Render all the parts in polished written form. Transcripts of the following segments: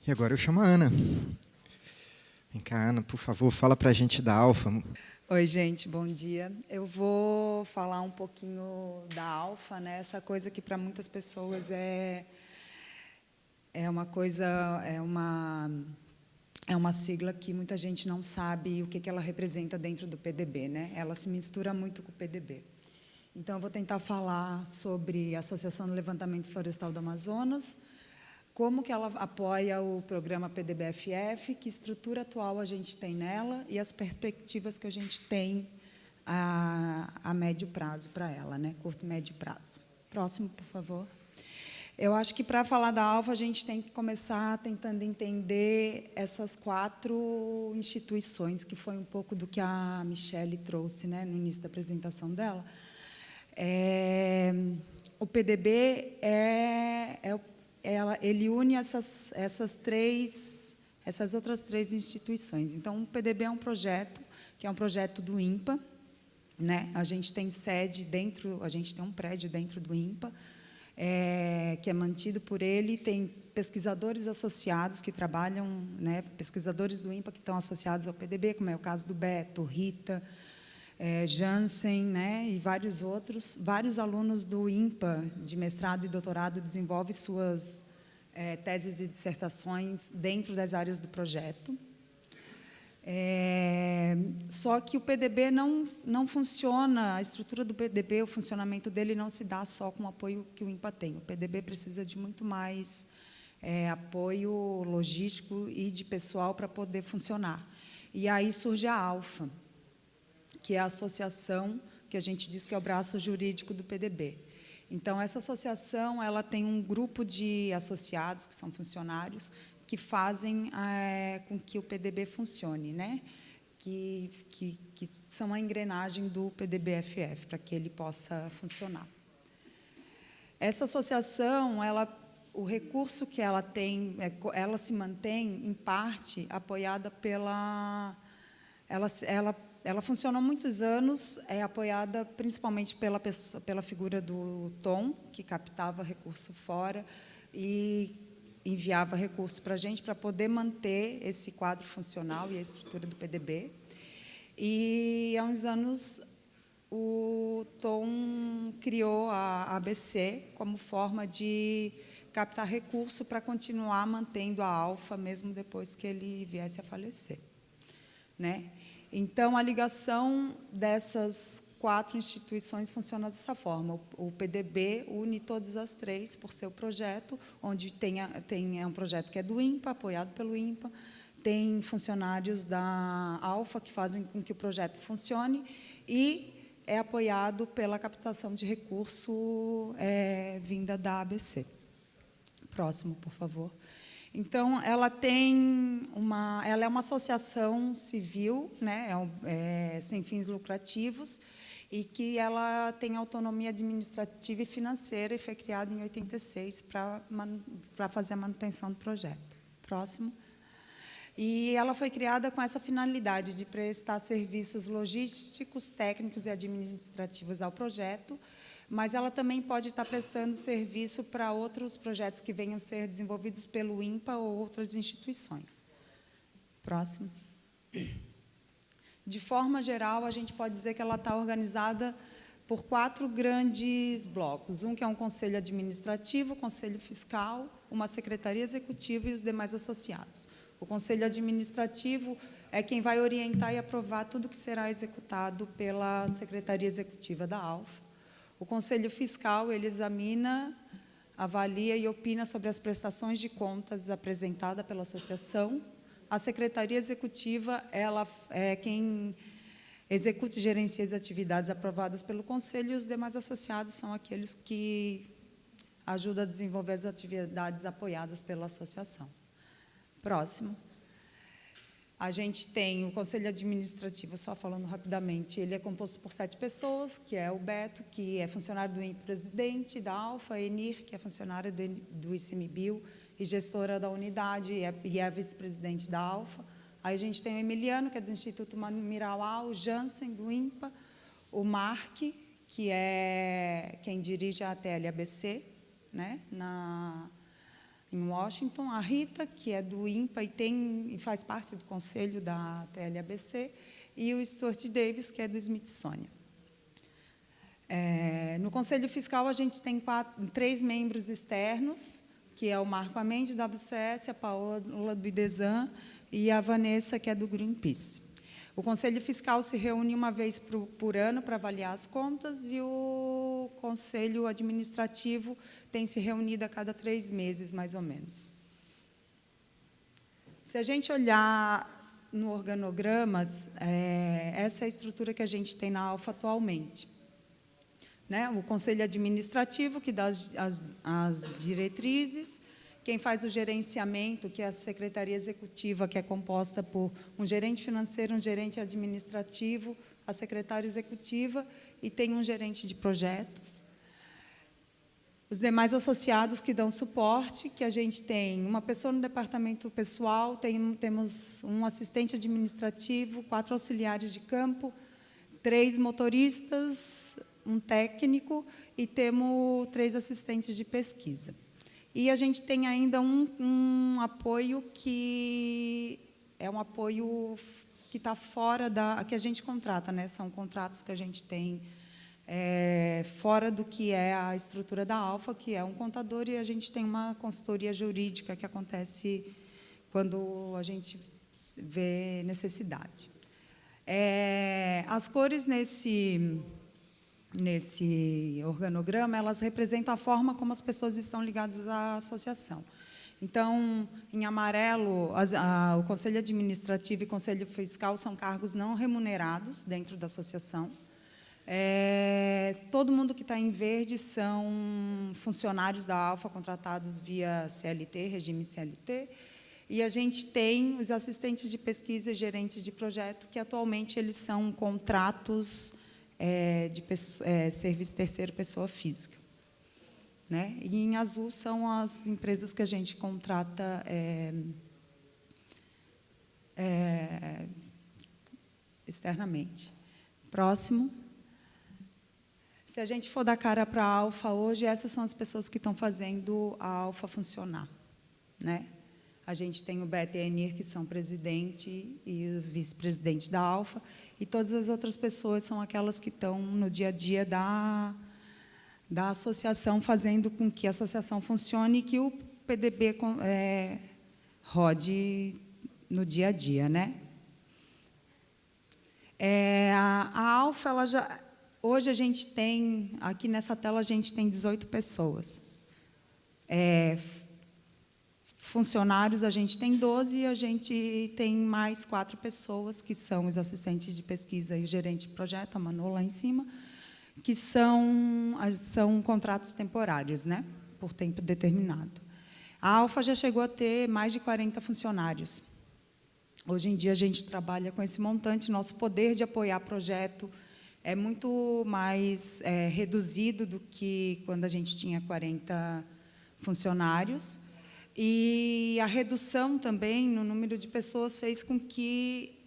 E agora eu chamo a Ana. Vem cá, Ana, por favor, fala para a gente da Alfa. Oi, gente, bom dia. Eu vou falar um pouquinho da Alfa, né? Essa coisa que para muitas pessoas é uma coisa, é uma sigla que muita gente não sabe o que ela representa dentro do PDB, né? Ela se mistura muito com o PDB. Então, eu vou tentar falar sobre a Associação do Levantamento Florestal do Amazonas, como que ela apoia o programa PDB-FF, que estrutura atual a gente tem nela e as perspectivas que a gente tem a médio prazo para ela, né? Curto e médio prazo. Próximo, por favor. Eu acho que, para falar da Alfa, a gente tem que começar tentando entender essas 4 instituições, que foi um pouco do que a Michele trouxe, né, no início da apresentação dela. O PDB ele une essas outras 3 instituições. Então, o PDB é um projeto, que é um projeto do INPA, né? A gente tem sede dentro, a gente tem um prédio dentro do INPA, que é mantido por ele, tem pesquisadores associados que trabalham, né, pesquisadores do INPA que estão associados ao PDB, como é o caso do Beto, Rita, Jansen, né, e vários outros. Vários alunos do INPA, de mestrado e doutorado, desenvolvem suas teses e dissertações dentro das áreas do projeto. Só que o PDB não funciona, a estrutura do PDB, o funcionamento dele não se dá só com o apoio que o INPA tem. O PDB precisa de muito mais apoio logístico e de pessoal para poder funcionar. E aí surge a Alfa, que é a associação que a gente diz que é o braço jurídico do PDB. Então, essa associação ela tem um grupo de associados, que são funcionários, que fazem com que o PDB funcione, né? que são a engrenagem do PDB-FF, para que ele possa funcionar. Essa associação, o recurso que ela tem, ela se mantém, em parte, apoiada pela... Ela funcionou há muitos anos, apoiada principalmente pela figura do Tom, que captava recurso fora e enviava recurso para a gente, para poder manter esse quadro funcional e a estrutura do PDB. E, há uns anos, o Tom criou a ABC como forma de captar recurso para continuar mantendo a Alfa, mesmo depois que ele viesse a falecer, né? Então, a ligação dessas 4 instituições funciona dessa forma. O PDB une todas as 3 por seu projeto, onde é um projeto que é do INPA, apoiado pelo INPA, tem funcionários da Alfa que fazem com que o projeto funcione e é apoiado pela captação de recurso vinda da ABC. Próximo, por favor. Então, ela é uma associação civil, né, sem fins lucrativos, e que ela tem autonomia administrativa e financeira, e foi criada em 86 para fazer a manutenção do projeto. Próximo. E ela foi criada com essa finalidade de prestar serviços logísticos, técnicos e administrativos ao projeto, mas ela também pode estar prestando serviço para outros projetos que venham a ser desenvolvidos pelo INPA ou outras instituições. Próximo. De forma geral, a gente pode dizer que ela está organizada por 4 grandes blocos. Um que é um conselho administrativo, conselho fiscal, uma secretaria executiva e os demais associados. O conselho administrativo é quem vai orientar e aprovar tudo que será executado pela secretaria executiva da Alfa. O Conselho Fiscal, ele examina, avalia e opina sobre as prestações de contas apresentadas pela associação. A Secretaria Executiva, ela é quem executa e gerencia as atividades aprovadas pelo Conselho, e os demais associados são aqueles que ajudam a desenvolver as atividades apoiadas pela associação. Próximo. A gente tem o Conselho Administrativo, só falando rapidamente, ele é composto por 7 pessoas, que é o Beto, que é funcionário do INPA, presidente da Alfa, a Enir, que é funcionária do ICMBio e gestora da unidade e é a vice-presidente da Alfa. Aí a gente tem o Emiliano, que é do Instituto Mirauá, o Jansen, do INPA, o Mark, que é quem dirige a TLABC, né, em Washington, a Rita, que é do INPA e faz parte do conselho da TLABC, e o Stuart Davis, que é do Smithsonian. No Conselho Fiscal, a gente tem 3 membros externos, que é o Marco Amendi, do WCS, a Paola do IDESAN e a Vanessa, que é do Greenpeace. O Conselho Fiscal se reúne uma vez por ano para avaliar as contas e o Conselho Administrativo tem se reunido a cada 3 meses, mais ou menos. Se a gente olhar no organograma, essa é a estrutura que a gente tem na Alfa atualmente. Né? O Conselho Administrativo, que dá as diretrizes, quem faz o gerenciamento, que é a Secretaria Executiva, que é composta por um gerente financeiro, um gerente administrativo, a secretária executiva, e tem um gerente de projetos. Os demais associados que dão suporte, que a gente tem uma pessoa no departamento pessoal, temos um assistente administrativo, 4 auxiliares de campo, 3 motoristas, um técnico e temos 3 assistentes de pesquisa. E a gente tem ainda um apoio que é um apoio que está fora que a gente contrata, né? São contratos que a gente tem fora do que é a estrutura da Alfa, que é um contador, e a gente tem uma consultoria jurídica que acontece quando a gente vê necessidade. As cores nesse organograma, elas representam a forma como as pessoas estão ligadas à associação. Então, em amarelo, o Conselho Administrativo e Conselho Fiscal são cargos não remunerados dentro da associação. Todo mundo que está em verde são funcionários da Alfa, contratados via CLT, regime CLT, e a gente tem os assistentes de pesquisa e gerentes de projeto, que atualmente eles são contratos serviço terceiro, pessoa física. Né? E em azul são as empresas que a gente contrata externamente. Próximo. Se a gente for dar cara para a Alfa hoje, essas são as pessoas que estão fazendo a Alfa funcionar. Né? A gente tem o Beto e a Enir, que são presidente e o vice-presidente da Alfa, e todas as outras pessoas são aquelas que estão no dia a dia da associação, fazendo com que a associação funcione e que o PDB rode no dia a dia. Né? A Alfa, hoje a gente tem, aqui nessa tela, a gente tem 18 pessoas. Funcionários, a gente tem 12, e a gente tem mais 4 pessoas, que são os assistentes de pesquisa e o gerente de projeto, a Manu lá em cima, que são contratos temporários, né, por tempo determinado. A Alfa já chegou a ter mais de 40 funcionários. Hoje em dia, a gente trabalha com esse montante, nosso poder de apoiar projeto é muito mais reduzido do que quando a gente tinha 40 funcionários. E a redução também no número de pessoas fez com que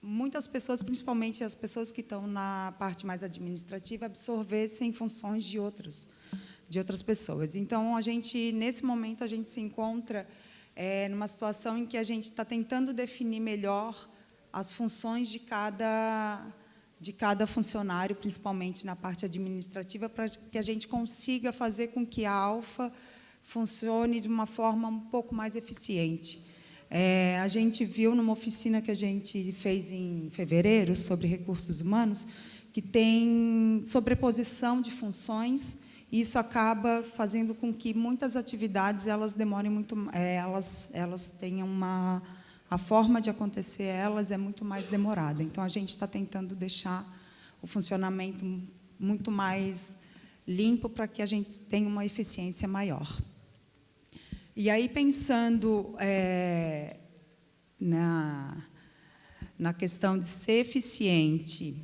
muitas pessoas, principalmente as pessoas que estão na parte mais administrativa, absorvessem funções de outras pessoas. Então, nesse momento, a gente se encontra numa situação em que a gente está tentando definir melhor as funções de cada funcionário, principalmente na parte administrativa, para que a gente consiga fazer com que a Alfa funcione de uma forma um pouco mais eficiente. A gente viu numa oficina que a gente fez em fevereiro sobre recursos humanos que tem sobreposição de funções, e isso acaba fazendo com que muitas atividades elas demorem muito, elas tenham a forma de acontecer, elas é muito mais demorada. Então, a gente está tentando deixar o funcionamento muito mais limpo para que a gente tenha uma eficiência maior. E aí, pensando na questão de ser eficiente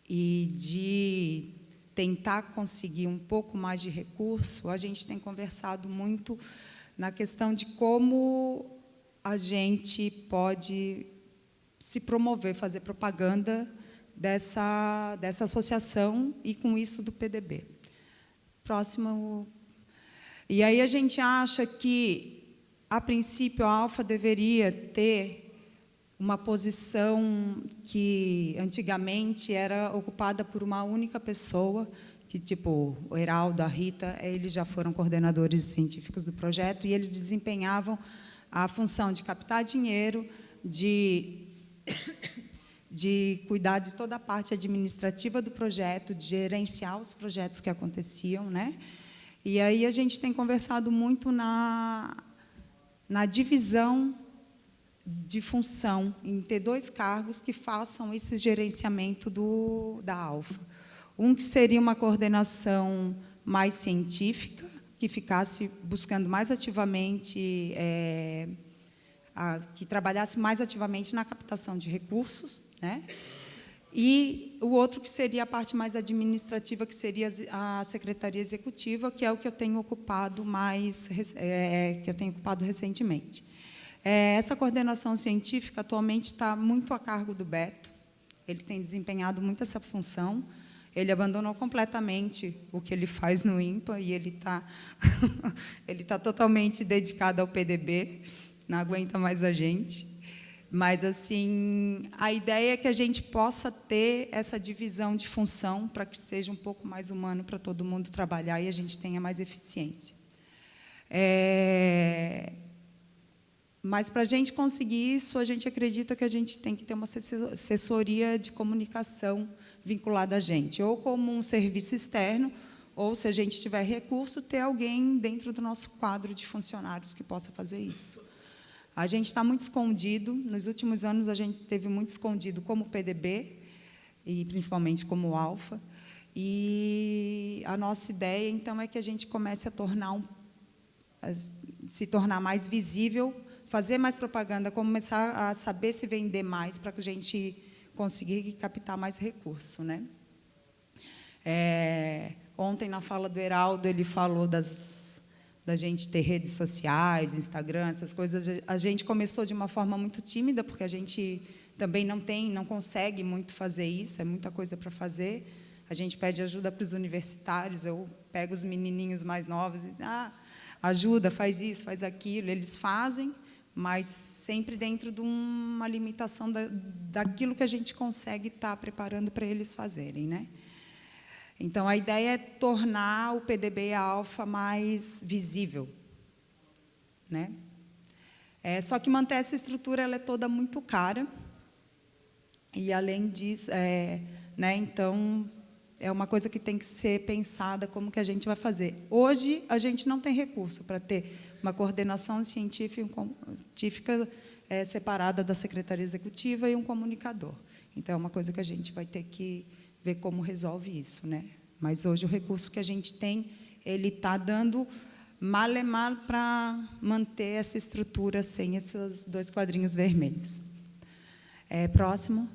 e de tentar conseguir um pouco mais de recurso, a gente tem conversado muito na questão de como a gente pode se promover, fazer propaganda dessa associação e, com isso, do PDB. Próximo. E aí a gente acha que, a princípio, a Alfa deveria ter uma posição que antigamente era ocupada por uma única pessoa, que tipo o Heraldo, a Rita, eles já foram coordenadores científicos do projeto e eles desempenhavam a função de captar dinheiro, de cuidar de toda a parte administrativa do projeto, de gerenciar os projetos que aconteciam, né? E aí a gente tem conversado muito na divisão de função, em ter 2 cargos que façam esse gerenciamento da Alfa. Um que seria uma coordenação mais científica, que ficasse buscando mais ativamente, que trabalhasse mais ativamente na captação de recursos, né? E o outro que seria a parte mais administrativa, que seria a Secretaria Executiva, que é o que eu tenho ocupado recentemente. Essa coordenação científica atualmente está muito a cargo do Beto. Ele tem desempenhado muito essa função. Ele abandonou completamente o que ele faz no INPA e ele está totalmente dedicado ao PDB. Não aguenta mais a gente. Mas, assim, a ideia é que a gente possa ter essa divisão de função para que seja um pouco mais humano para todo mundo trabalhar e a gente tenha mais eficiência. Mas, para a gente conseguir isso, a gente acredita que a gente tem que ter uma assessoria de comunicação vinculada a gente, ou como um serviço externo, ou, se a gente tiver recurso, ter alguém dentro do nosso quadro de funcionários que possa fazer isso. A gente está muito escondido. Nos últimos anos, a gente esteve muito escondido como PDB, e principalmente como Alfa. E a nossa ideia, então, é que a gente comece a se tornar mais visível, fazer mais propaganda, começar a saber se vender mais, para que a gente conseguir captar mais recurso, né? Ontem, na fala do Heraldo, ele falou da gente ter redes sociais, Instagram, essas coisas. A gente começou de uma forma muito tímida, porque a gente também não consegue muito fazer isso, é muita coisa para fazer. A gente pede ajuda para os universitários, eu pego os menininhos mais novos e ajuda, faz isso, faz aquilo. Eles fazem, mas sempre dentro de uma limitação daquilo que a gente consegue estar preparando para eles fazerem, né? Então, a ideia é tornar o PDB e a Alfa mais visível, né? Só que manter essa estrutura, ela é toda muito cara. E, além disso, né, então, é uma coisa que tem que ser pensada como que a gente vai fazer. Hoje, a gente não tem recurso para ter uma coordenação científica separada da Secretaria Executiva e um comunicador. Então, é uma coisa que a gente vai ter que ver como resolve isso, né? Mas hoje o recurso que a gente tem, ele está dando mal para manter essa estrutura sem esses 2 quadrinhos vermelhos. Próximo.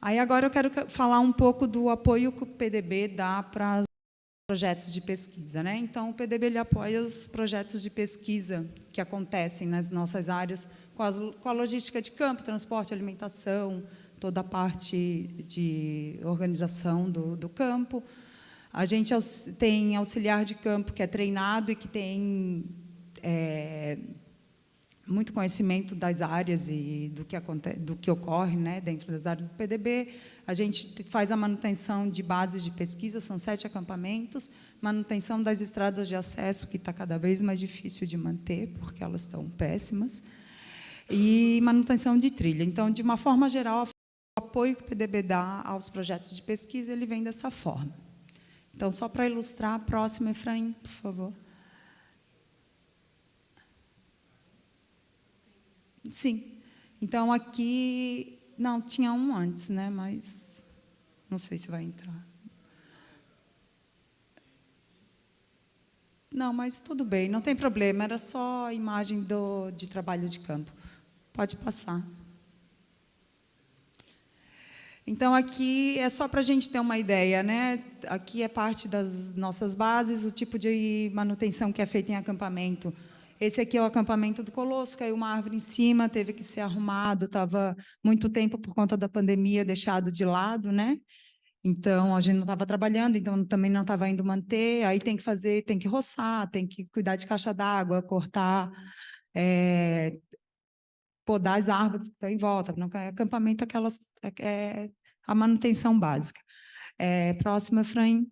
Aí agora eu quero falar um pouco do apoio que o PDB dá para projetos de pesquisa, né? Então, o PDB ele apoia os projetos de pesquisa que acontecem nas nossas áreas, com a logística de campo, transporte, alimentação, toda a parte de organização do campo. A gente tem auxiliar de campo que é treinado e que tem muito conhecimento das áreas e do que ocorre, né, dentro das áreas do PDB. A gente faz a manutenção de bases de pesquisa, são 7 acampamentos, manutenção das estradas de acesso, que está cada vez mais difícil de manter, porque elas estão péssimas, e manutenção de trilha. Então, de uma forma geral, o apoio que o PDB dá aos projetos de pesquisa, ele vem dessa forma. Então, só para ilustrar, próximo, Efraim, por favor. Sim. Então, aqui... Não, tinha um antes, né? Mas não sei se vai entrar. Não, mas tudo bem, não tem problema. Era só a imagem de trabalho de campo. Pode passar. Então, aqui é só para a gente ter uma ideia, né? Aqui é parte das nossas bases, o tipo de manutenção que é feita em acampamento. Esse aqui é o acampamento do Colosso, caiu uma árvore em cima, teve que ser arrumado, estava muito tempo, por conta da pandemia, deixado de lado, né? Então, a gente não estava trabalhando, então também não estava indo manter, aí tem que fazer, tem que roçar, tem que cuidar de caixa d'água, cortar, podar as árvores que estão em volta, não é acampamento, a manutenção básica. Próxima, Efraim.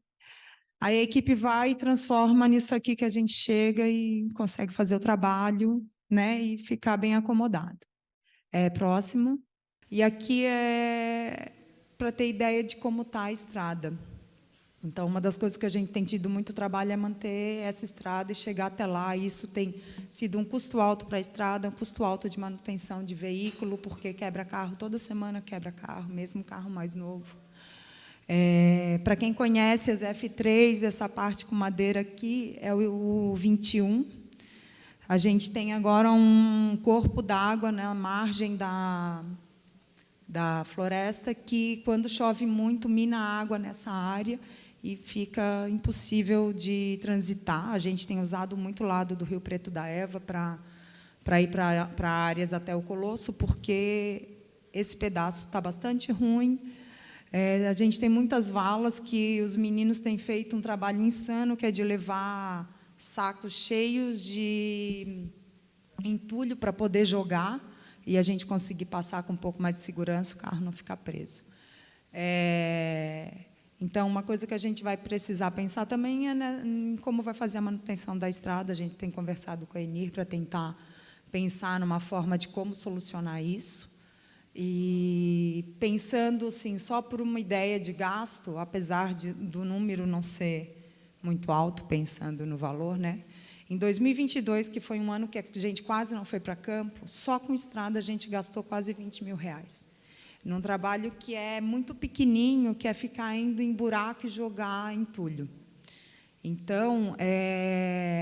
Aí a equipe vai e transforma nisso aqui que a gente chega e consegue fazer o trabalho, né, e ficar bem acomodado. Próximo. E aqui é para ter ideia de como está a estrada. Então, uma das coisas que a gente tem tido muito trabalho é manter essa estrada e chegar até lá. E isso tem sido um custo alto para a estrada, um custo alto de manutenção de veículo, porque quebra carro, toda semana quebra carro, mesmo carro mais novo. Para quem conhece as F3, essa parte com madeira aqui é o 21. A gente tem agora um corpo d'água na margem da floresta que, quando chove muito, mina a água nessa área e fica impossível de transitar. A gente tem usado muito o lado do Rio Preto da Eva para ir para áreas até o Colosso, porque esse pedaço está bastante ruim. A gente tem muitas valas que os meninos têm feito um trabalho insano, que é de levar sacos cheios de entulho para poder jogar e a gente conseguir passar com um pouco mais de segurança, o carro não ficar preso. Então, uma coisa que a gente vai precisar pensar também é, né, em como vai fazer a manutenção da estrada. A gente tem conversado com a Enir para tentar pensar numa forma de como solucionar isso. E pensando assim, só por uma ideia de gasto, apesar do número não ser muito alto, pensando no valor, né? Em 2022, que foi um ano que a gente quase não foi para campo, só com estrada a gente gastou quase R$20 mil. Num trabalho que é muito pequenininho, que é ficar indo em buraco e jogar entulho. Então,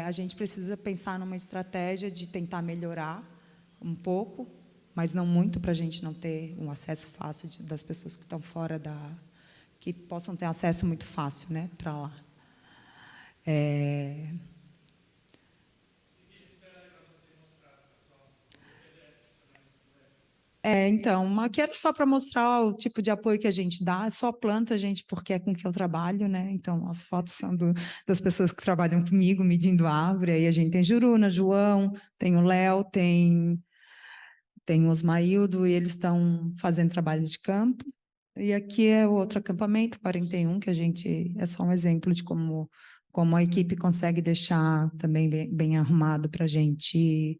a gente precisa pensar numa estratégia de tentar melhorar um pouco, mas não muito, para a gente não ter um acesso fácil das pessoas que estão fora que possam ter acesso muito fácil, né, para lá. Então, aqui era só para mostrar o tipo de apoio que a gente dá, só planta, gente, porque é com que eu trabalho, né? Então, as fotos são das pessoas que trabalham comigo, medindo árvore. Aí a gente tem Juruna, João, tem o Léo, tem o Osmaildo, e eles estão fazendo trabalho de campo. E aqui é o outro acampamento, 41, que a gente é só um exemplo de como a equipe consegue deixar também bem arrumado para a gente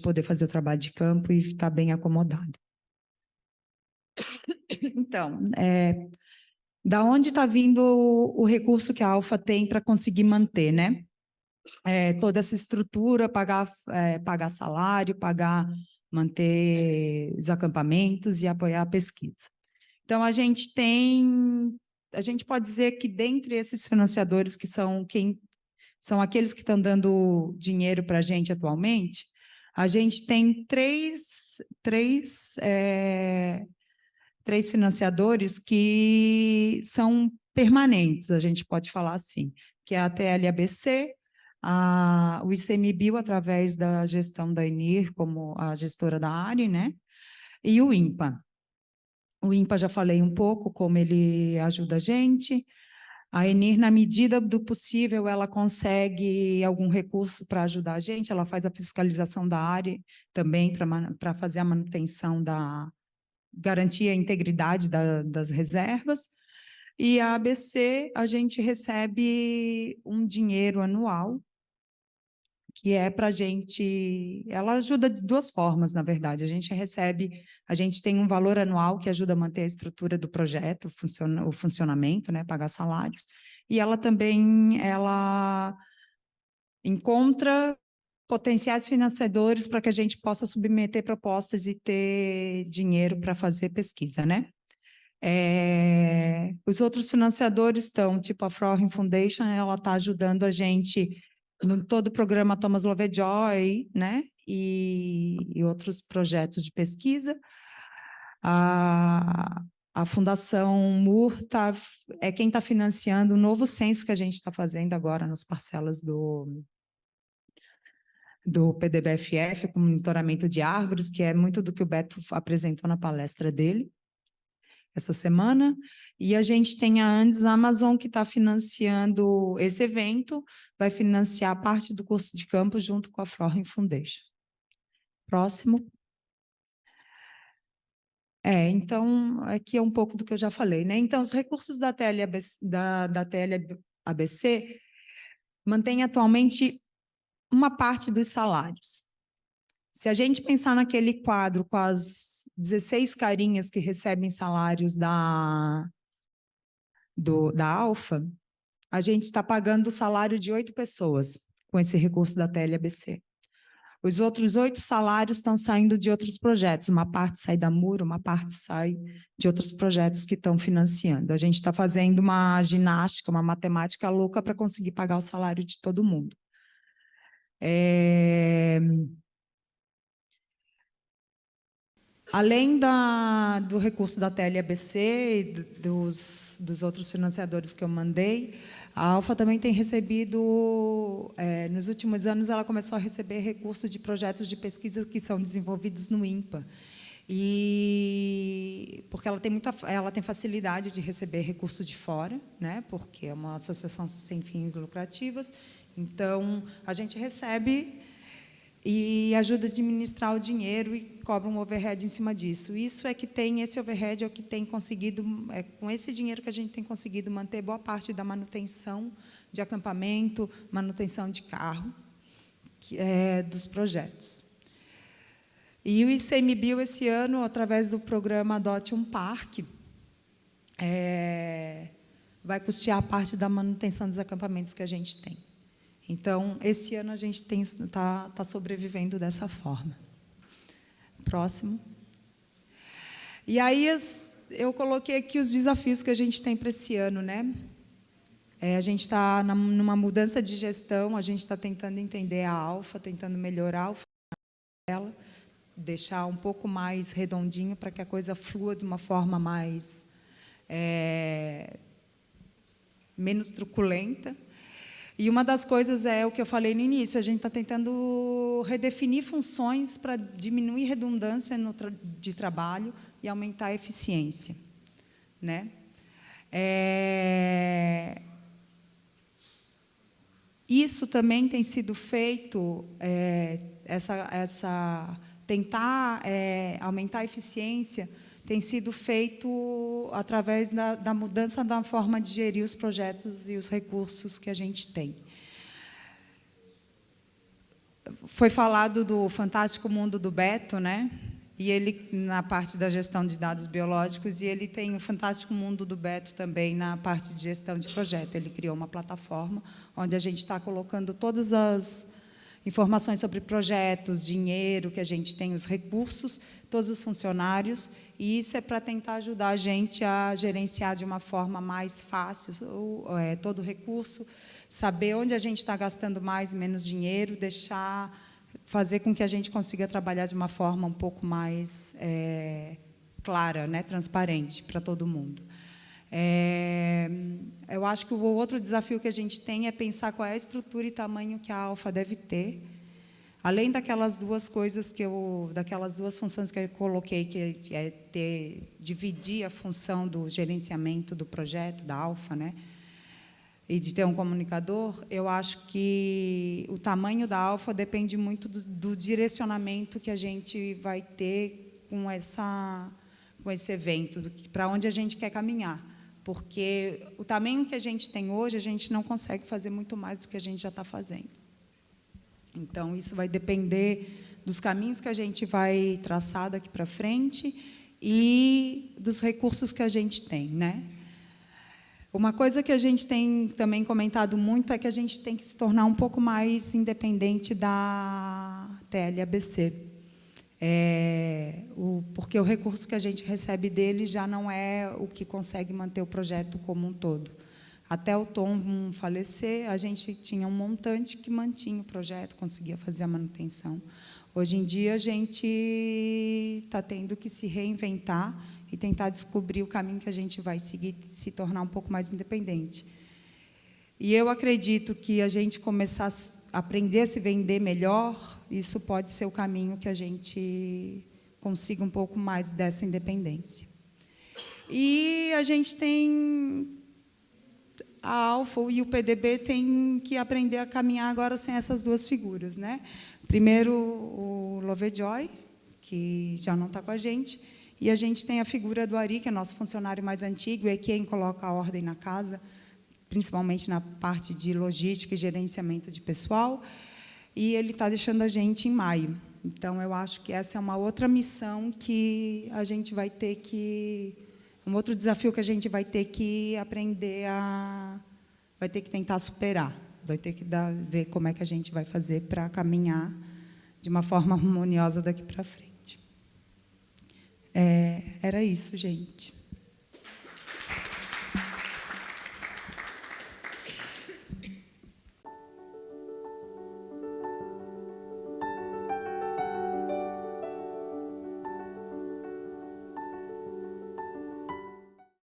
poder fazer o trabalho de campo e estar bem acomodado. Então, da onde está vindo o recurso que a Alfa tem para conseguir manter, né? Toda essa estrutura, pagar salário, manter os acampamentos e apoiar a pesquisa. Então, a gente pode dizer que, dentre esses financiadores que são aqueles que estão dando dinheiro para a gente atualmente, a gente tem três financiadores que são permanentes, a gente pode falar assim, que é a TLABC, o ICMBio, através da gestão da Enir, como a gestora da área, né? E o INPA. O INPA, já falei um pouco como ele ajuda a gente. A Enir, na medida do possível, ela consegue algum recurso para ajudar a gente, ela faz a fiscalização da área também para fazer a manutenção garantir a integridade das reservas. E a ABC, a gente recebe um dinheiro anual, que é para a gente... Ela ajuda de duas formas, na verdade. A gente tem um valor anual que ajuda a manter a estrutura do projeto, o funcionamento, né, pagar salários. E ela também encontra potenciais financiadores para que a gente possa submeter propostas e ter dinheiro para fazer pesquisa, né? Os outros financiadores estão, tipo a Frohring Foundation, ela está ajudando a gente no todo o programa Thomas Lovejoy, né? E outros projetos de pesquisa. A Fundação MUR é quem está financiando o novo censo que a gente está fazendo agora nas parcelas do PDBFF, com monitoramento de árvores, que é muito do que o Beto apresentou na palestra dele. essa semana, e a gente tem a Andes Amazon, que está financiando esse evento, vai financiar parte do curso de campo junto com a Frohen Foundation. Próximo. Então, aqui é um pouco do que eu já falei, né? Então, os recursos da TLABC mantêm atualmente uma parte dos salários. Se a gente pensar naquele quadro com as 16 carinhas que recebem salários da Alfa, a gente está pagando o salário de 8 pessoas com esse recurso da TLABC. Os outros 8 salários estão saindo de outros projetos. Uma parte sai da Muro, uma parte sai de outros projetos que estão financiando. A gente está fazendo uma ginástica, uma matemática louca para conseguir pagar o salário de todo mundo. Além do recurso da TLABC e dos outros financiadores que eu mandei, a Alfa também tem recebido, nos últimos anos, ela começou a receber recursos de projetos de pesquisa que são desenvolvidos no INPA. Porque ela tem facilidade de receber recursos de fora, né? Porque é uma associação sem fins lucrativos. Então, a gente recebe e ajuda a administrar o dinheiro e cobra um overhead em cima disso. Esse overhead é o que tem conseguido, com esse dinheiro que a gente tem conseguido manter boa parte da manutenção de acampamento, manutenção de carro, dos projetos. E o ICMBio, esse ano, através do programa Adote um Parque, vai custear parte da manutenção dos acampamentos que a gente tem. Então, esse ano a gente está sobrevivendo dessa forma. Próximo. E aí, eu coloquei aqui os desafios que a gente tem para esse ano, né? A gente está numa mudança de gestão, a gente está tentando entender a Alfa, tentando melhorar o funcionamento dela, deixar um pouco mais redondinho para que a coisa flua de uma forma mais menos truculenta. E uma das coisas é o que eu falei no início, a gente está tentando redefinir funções para diminuir redundância de trabalho e aumentar a eficiência, né? Isso também tem sido feito, tentar aumentar a eficiência tem sido feito através da mudança da forma de gerir os projetos e os recursos que a gente tem. Foi falado do fantástico mundo do Beto, né? E ele, na parte da gestão de dados biológicos, e ele tem o fantástico mundo do Beto também na parte de gestão de projeto. Ele criou uma plataforma onde a gente está colocando todas as informações sobre projetos, dinheiro que a gente tem, os recursos, todos os funcionários, e isso é para tentar ajudar a gente a gerenciar de uma forma mais fácil todo o recurso, saber onde a gente está gastando mais e menos dinheiro, fazer com que a gente consiga trabalhar de uma forma um pouco mais clara, né, transparente para todo mundo. Eu acho que o outro desafio que a gente tem é pensar qual é a estrutura e tamanho que a Alfa deve ter, além daquelas duas coisas daquelas duas funções que eu coloquei, que é dividir a função do gerenciamento do projeto da Alfa, né, e de ter um comunicador. Eu acho que o tamanho da Alfa depende muito do direcionamento que a gente vai ter com esse evento, para onde a gente quer caminhar. Porque o tamanho que a gente tem hoje, a gente não consegue fazer muito mais do que a gente já está fazendo. Então, isso vai depender dos caminhos que a gente vai traçar daqui para frente e dos recursos que a gente tem, né? Uma coisa que a gente tem também comentado muito é que a gente tem que se tornar um pouco mais independente da TLABC. Porque o recurso que a gente recebe dele já não é o que consegue manter o projeto como um todo. Até o Tom falecer, a gente tinha um montante que mantinha o projeto, conseguia fazer a manutenção. Hoje em dia, a gente está tendo que se reinventar e tentar descobrir o caminho que a gente vai seguir, se tornar um pouco mais independente. E eu acredito que a gente começar a aprender a se vender melhor, isso pode ser o caminho que a gente consiga um pouco mais dessa independência. E a gente tem... A Alfa e o PDB têm que aprender a caminhar agora sem essas duas figuras, né? Primeiro, o Lovejoy, que já não está com a gente, e a gente tem a figura do Ari, que é nosso funcionário mais antigo, é quem coloca a ordem na casa, principalmente na parte de logística e gerenciamento de pessoal, e ele está deixando a gente em maio. Então, eu acho que essa é uma outra missão que a gente vai ter que... Um outro desafio que a gente vai ter que aprender a... Vai ter que tentar superar. Vai ter que ver como é que a gente vai fazer para caminhar de uma forma harmoniosa daqui para frente. Era isso, gente.